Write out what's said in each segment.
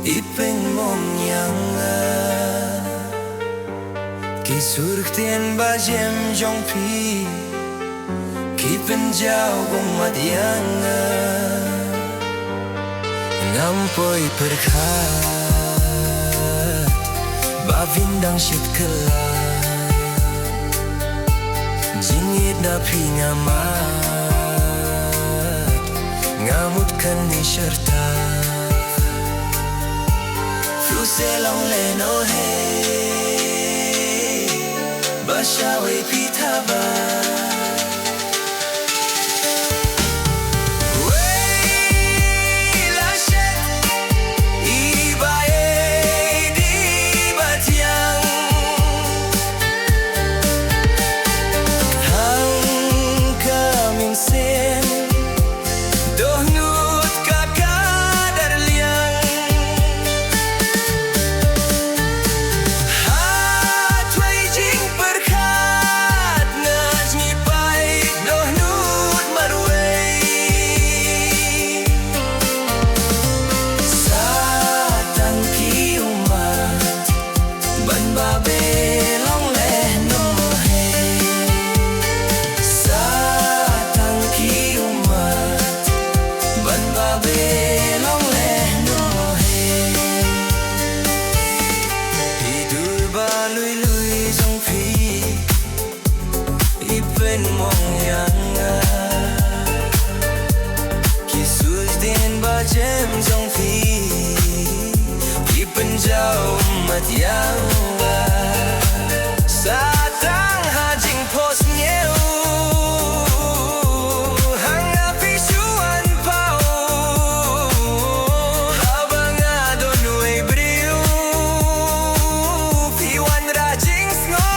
Ipin mong yang Ki surk tien ba jem jong pi Ki penjau bong mat yang Ngampoi perkat Ba vindang shit kelai Jingit na pi ngamat Ngamutkan ni serta Fuse long le no hey Bashawe pitaba Ipin mong yang Ki sus din ba jem jong phi Ki penjau mat yang Sa tang ha jing pos nyeu Hang api suan pau Habang adon wei briu Pi wan ra jing snow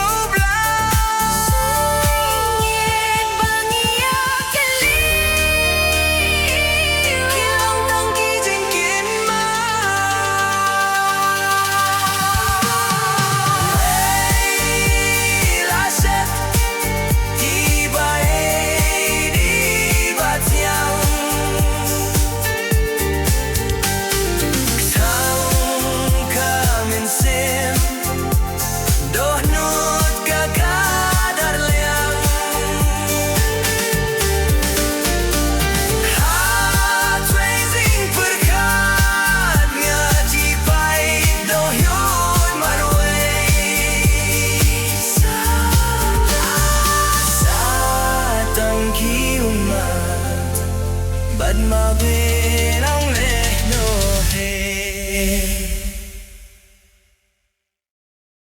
But my baby